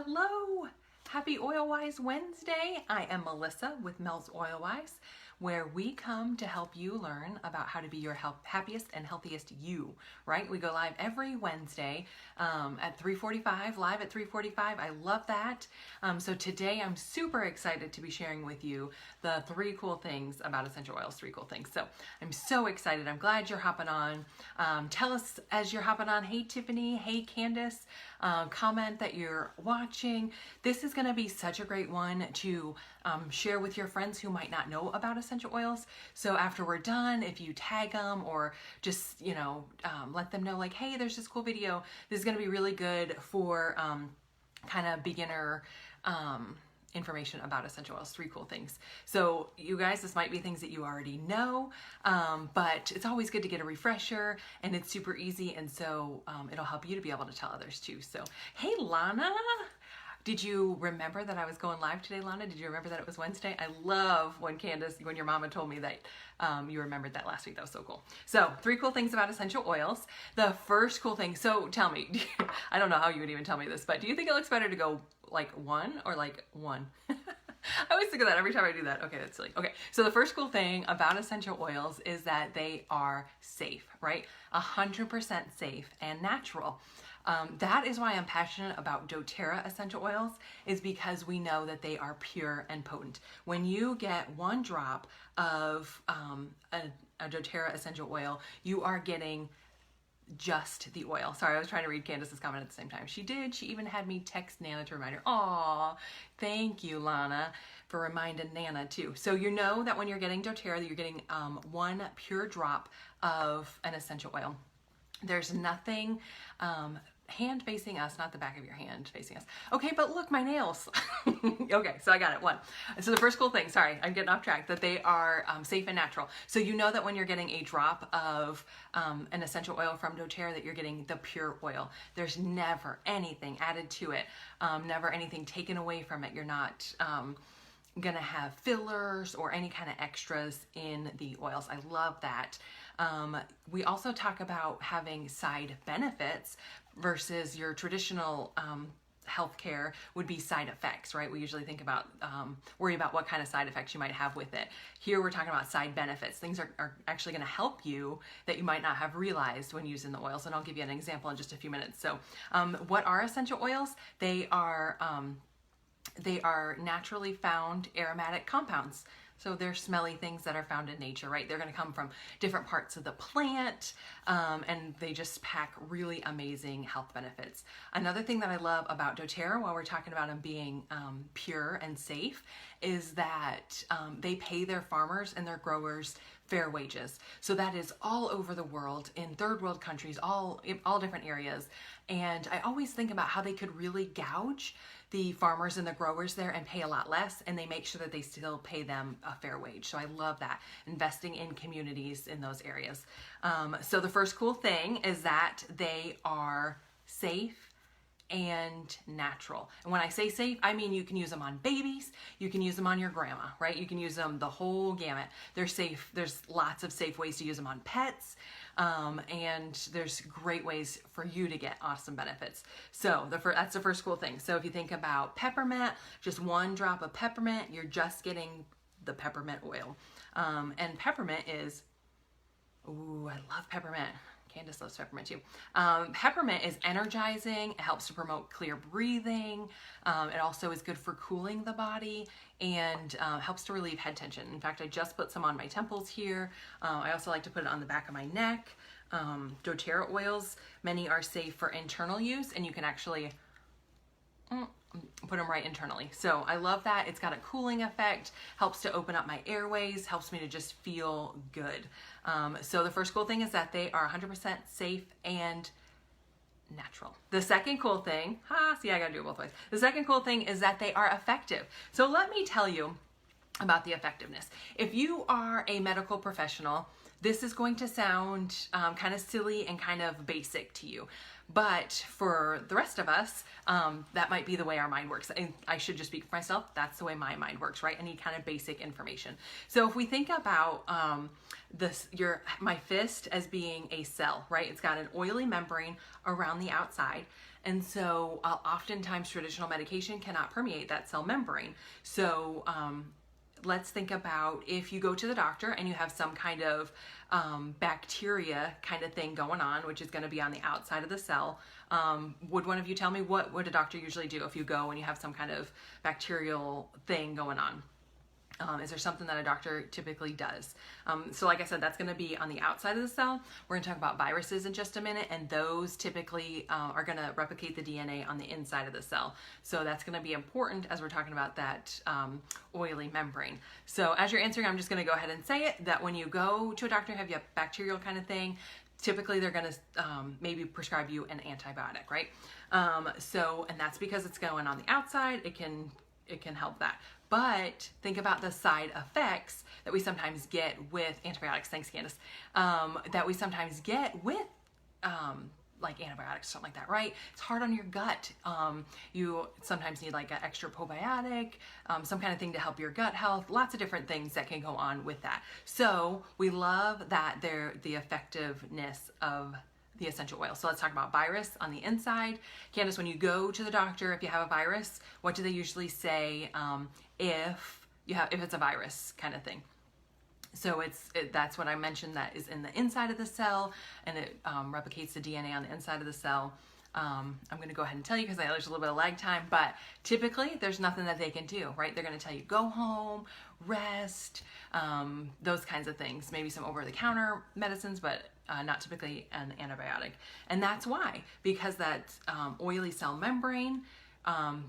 Hello! Happy Oil Wise Wednesday. I am Melissa with Mel's Oil Wise, where we come to help you learn about how to be your happiest and healthiest you, right? We go live every Wednesday at 3:45, live at 3:45. I love that. So today I'm super excited to be sharing with you the 3 cool things about essential oils, 3 cool things. So I'm so excited. I'm glad you're hopping on. Tell us as you're hopping on, hey Tiffany, hey Candace, comment that you're watching. This is going to be such a great one to share with your friends who might not know about essential oils. So after we're done, if you tag them or just, let them know like, hey, there's this cool video. This is going to be really good for kind of beginner information about essential oils, 3 cool things. So you guys, this might be things that you already know, but it's always good to get a refresher, and it's super easy, and so it'll help you to be able to tell others too. So hey Lana, did you remember that I was going live today, Lana? Did you remember that it was Wednesday? I love when your mama told me that you remembered that last week. That was so cool. So 3 cool things about essential oils. The first cool thing, so tell me, I don't know how you would even tell me this, but do you think it looks better to go like 1 or like 1? I always think of that every time I do that. Okay, that's silly. Okay, so the first cool thing about essential oils is that they are safe, right? 100% safe and natural. That is why I'm passionate about doTERRA essential oils, is because we know that they are pure and potent. When you get 1 drop of a doTERRA essential oil, you are getting just the oil. Sorry, I was trying to read Candace's comment at the same time. She did. She even had me text Nana to remind her. Aw, thank you, Lana, for reminding Nana too. So you know that when you're getting doTERRA, you're getting 1 pure drop of an essential oil. There's nothing hand facing us, not the back of your hand facing us. Okay, but look, my nails. Okay, so I got it. 1. So the first cool thing, sorry, I'm getting off track, that they are safe and natural. So you know that when you're getting a drop of an essential oil from doTERRA, that you're getting the pure oil. There's never anything added to it, never anything taken away from it. You're not gonna have fillers or any kind of extras in the oils. I love that. We also talk about having side benefits versus your traditional healthcare would be side effects, right? We usually think about, worry about what kind of side effects you might have with it. Here we're talking about side benefits. Things are actually going to help you that you might not have realized when using the oils. And I'll give you an example in just a few minutes. So what are essential oils? They are naturally found aromatic compounds. So they're smelly things that are found in nature, right? They're going to come from different parts of the plant, and they just pack really amazing health benefits. Another thing that I love about doTERRA, while we're talking about them being pure and safe, is that they pay their farmers and their growers fair wages. So that is all over the world, in 3rd world countries, all different areas. And I always think about how they could really gouge the farmers and the growers there and pay a lot less, and they make sure that they still pay them a fair wage. So I love that, investing in communities in those areas. So the first cool thing is that they are safe and natural. And when I say safe, I mean you can use them on babies, you can use them on your grandma, right? You can use them the whole gamut. They're safe. There's lots of safe ways to use them on pets, and there's great ways for you to get awesome benefits. So that's the first cool thing. So if you think about peppermint, just 1 drop of peppermint, you're just getting the peppermint oil. And peppermint is, ooh, I love peppermint. Candace loves peppermint too. Peppermint is energizing. It helps to promote clear breathing. It also is good for cooling the body and helps to relieve head tension. In fact, I just put some on my temples here. I also like to put it on the back of my neck. doTERRA oils, many are safe for internal use, and you can actually put them right internally. So I love that. It's got a cooling effect, helps to open up my airways, helps me to just feel good. So the first cool thing is that they are 100% safe and natural. The second cool thing, see, I gotta do it both ways. The second cool thing is that they are effective. So let me tell you about the effectiveness. If you are a medical professional, this is going to sound kind of silly and kind of basic to you. But for the rest of us, that might be the way our mind works. And I should just speak for myself. That's the way my mind works, right? I need kind of basic information. So if we think about my fist as being a cell, right? It's got an oily membrane around the outside. And so oftentimes traditional medication cannot permeate that cell membrane. So let's think about if you go to the doctor and you have some kind of bacteria kind of thing going on, which is going to be on the outside of the cell. Would one of you tell me what would a doctor usually do if you go and you have some kind of bacterial thing going on? Is there something that a doctor typically does? So like I said, that's going to be on the outside of the cell. We're going to talk about viruses in just a minute, and those typically are going to replicate the DNA on the inside of the cell. So that's going to be important as we're talking about that oily membrane. So as you're answering, I'm just going to go ahead and say it, that when you go to a doctor, have you a bacterial kind of thing, typically they're going to maybe prescribe you an antibiotic, right? And that's because it's going on the outside. It can help that. But think about the side effects that we sometimes get with antibiotics. Thanks, Candace. That we sometimes get with like antibiotics, something like that, right? It's hard on your gut. You sometimes need like an extra probiotic, some kind of thing to help your gut health. Lots of different things that can go on with that. So we love that the effectiveness of the essential oil. So let's talk about virus on the inside. Candace, when you go to the doctor, if you have a virus, what do they usually say if it's a virus kind of thing? So that's what I mentioned, that is in the inside of the cell, and it replicates the DNA on the inside of the cell. I'm going to go ahead and tell you because there's a little bit of lag time, but typically there's nothing that they can do, right? They're going to tell you go home, rest, those kinds of things. Maybe some over-the-counter medicines, but not typically an antibiotic. And that's why, because that oily cell membrane,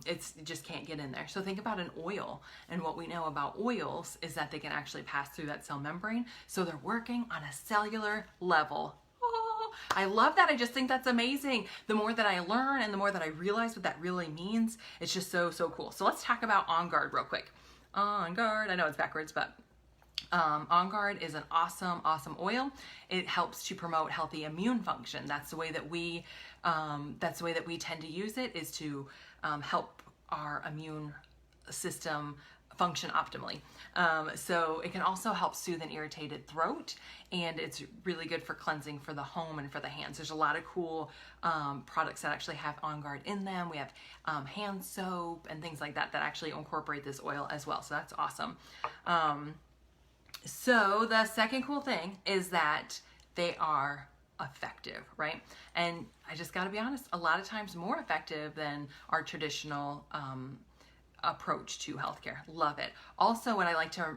it just can't get in there. So think about an oil, and what we know about oils is that they can actually pass through that cell membrane. So they're working on a cellular level. Oh, I love that. I just think that's amazing. The more that I learn and the more that I realize what that really means, it's just so cool. So let's talk about On Guard real quick. On Guard, I know it's backwards, but On Guard is an awesome oil. It helps to promote healthy immune function. That's the way that we tend to use it, is to help our immune system function optimally. So it can also help soothe an irritated throat, and it's really good for cleansing for the home and for the hands. There's a lot of cool products that actually have On Guard in them. We have hand soap and things like that actually incorporate this oil as well. So that's awesome. So the second cool thing is that they are effective, right? And I just got to be honest, a lot of times more effective than our traditional approach to healthcare. Love it. Also, what I like to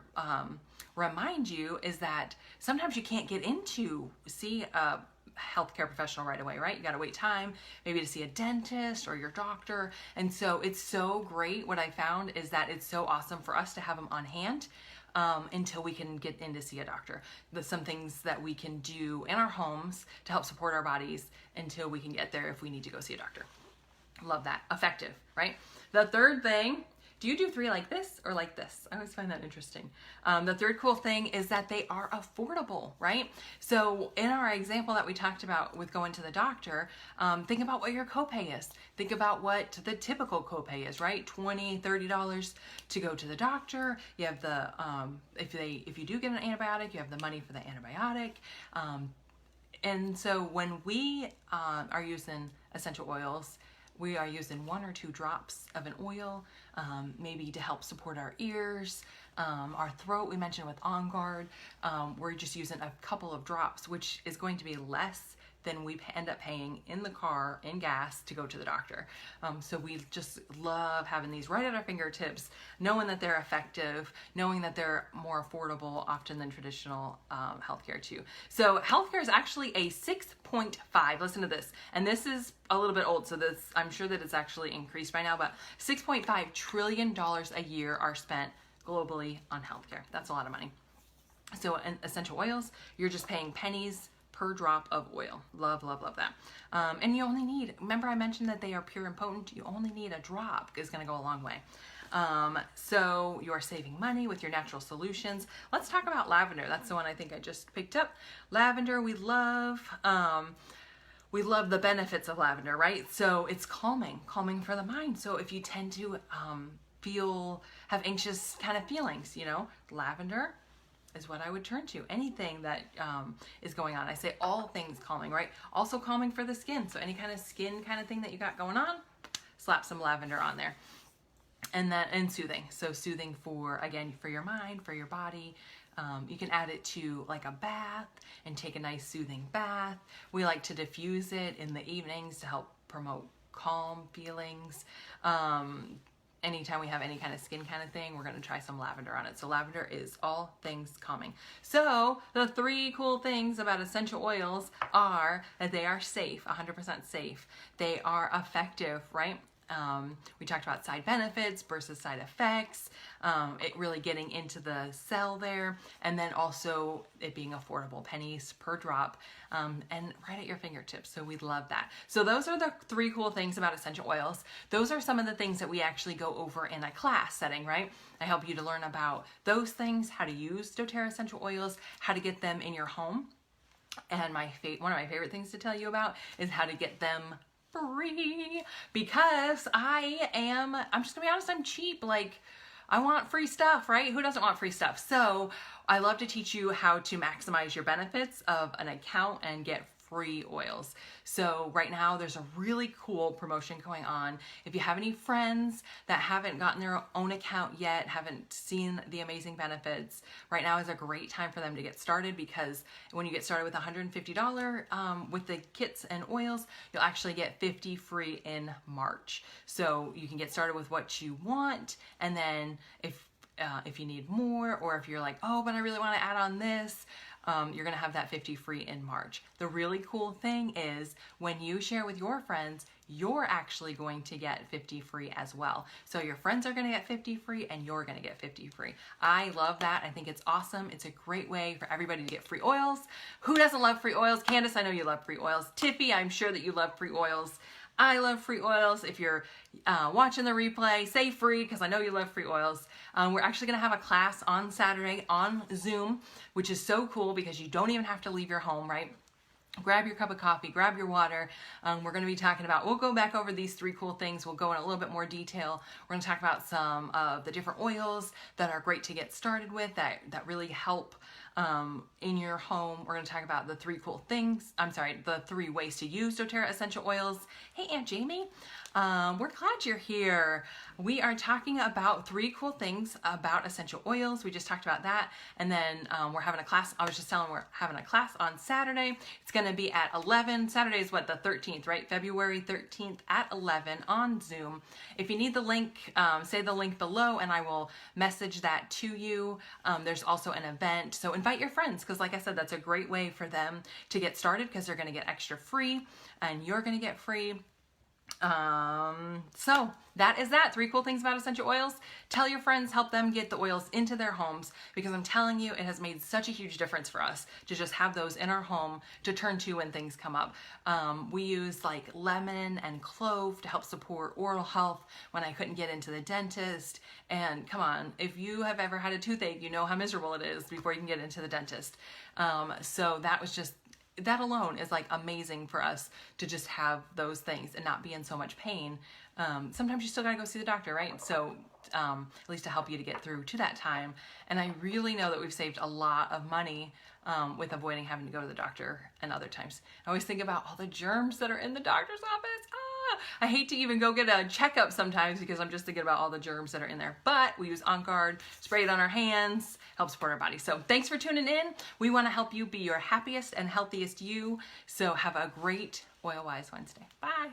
remind you is that sometimes you can't get in to see a healthcare professional right away, right? You got to wait time, maybe to see a dentist or your doctor. And so it's so great. What I found is that it's so awesome for us to have them on hand until we can get in to see a doctor. There's some things that we can do in our homes to help support our bodies until we can get there if we need to go see a doctor. Love that. Effective, right? The third thing, do you do 3 like this or like this? I always find that interesting. The third cool thing is that they are affordable, right? So in our example that we talked about with going to the doctor, think about what your copay is. Think about what the typical copay is, right? $20, $30 to go to the doctor. You have the, if you do get an antibiotic, you have the money for the antibiotic. And so when we are using essential oils, we are using 1 or 2 drops of an oil, maybe to help support our ears, our throat. We mentioned with On Guard, we're just using a couple of drops, which is going to be less than we end up paying in the car in gas to go to the doctor. So we just love having these right at our fingertips, knowing that they're effective, knowing that they're more affordable often than traditional healthcare too. So healthcare is actually a 6.5, listen to this, and this is a little bit old, so this, I'm sure that it's actually increased by now, but $6.5 trillion a year are spent globally on healthcare. That's a lot of money. So in essential oils, you're just paying pennies per drop of oil. Love that. And you only need, remember I mentioned that they are pure and potent, you only need a drop. It's going to go a long way. So you are saving money with your natural solutions. Let's talk about lavender. That's the one I think I just picked up. Lavender, we love the benefits of lavender, right? So it's calming for the mind. So if you tend to have anxious kind of feelings, lavender is what I would turn to. Anything that is going on. I say all things calming, right? Also calming for the skin. So any kind of skin kind of thing that you got going on, slap some lavender on there. And soothing. So soothing for, again, for your mind, for your body. You can add it to like a bath and take a nice soothing bath. We like to diffuse it in the evenings to help promote calm feelings. Anytime we have any kind of skin kind of thing, we're going to try some lavender on it. So lavender is all things calming. So the 3 cool things about essential oils are that they are safe, 100% safe. They are effective, right? We talked about side benefits versus side effects, it really getting into the cell there, and then also it being affordable, pennies per drop, and right at your fingertips. So we love that. So those are the 3 cool things about essential oils. Those are some of the things that we actually go over in a class setting, right? I help you to learn about those things, how to use doTERRA essential oils, how to get them in your home. And one of my favorite things to tell you about is how to get them free, because I'm just gonna be honest, I'm cheap. Like, I want free stuff, right? Who doesn't want free stuff? So I love to teach you how to maximize your benefits of an account and get free oils. So right now there's a really cool promotion going on. If you have any friends that haven't gotten their own account yet, haven't seen the amazing benefits, right now is a great time for them to get started, because when you get started with $150 with the kits and oils, you'll actually get 50 free in March. So you can get started with what you want, and then if you need more, or if you're like, oh, but I really want to add on this, you're going to have that 50 free in March. The really cool thing is when you share with your friends, you're actually going to get 50 free as well. So your friends are going to get 50 free and you're going to get 50 free. I love that. I think it's awesome. It's a great way for everybody to get free oils. Who doesn't love free oils? Candace, I know you love free oils. Tiffy, I'm sure that you love free oils. I love free oils. If you're watching the replay, say free, because I know you love free oils. We're actually going to have a class on Saturday on Zoom, which is so cool because you don't even have to leave your home, right? Grab your cup of coffee, grab your water. We're going to be talking about, we'll go back over these 3 cool things. We'll go in a little bit more detail. We're going to talk about some of the different oils that are great to get started with, that really help in your home. We're going to talk about the 3 cool things. The 3 ways to use doTERRA essential oils. Hey, Aunt Jamie. We're glad you're here. We are talking about 3 cool things about essential oils. We just talked about that. And then we're having a class. I was just telling we're having a class on Saturday. It's going to be at 11. Saturday is what, the 13th, right? February 13th at 11 on Zoom. If you need the link, say the link below and I will message that to you. There's also an event. So invite your friends, because like I said, that's a great way for them to get started, because they're going to get extra free and you're going to get free. So that is that. 3 cool things about essential oils. Tell your friends, help them get the oils into their homes, because I'm telling you, it has made such a huge difference for us to just have those in our home to turn to when things come up. We use like lemon and clove to help support oral health when I couldn't get into the dentist. And come on, if you have ever had a toothache, you know how miserable it is before you can get into the dentist. So that alone is like amazing for us to just have those things and not be in so much pain. Sometimes you still gotta go see the doctor, right? So at least to help you to get through to that time. And I really know that we've saved a lot of money with avoiding having to go to the doctor and other times. I always think about all the germs that are in the doctor's office. I hate to even go get a checkup sometimes because I'm just thinking about all the germs that are in there. But we use On Guard, spray it on our hands, help support our body. So thanks for tuning in. We want to help you be your happiest and healthiest you. So have a great Oil Wise Wednesday. Bye.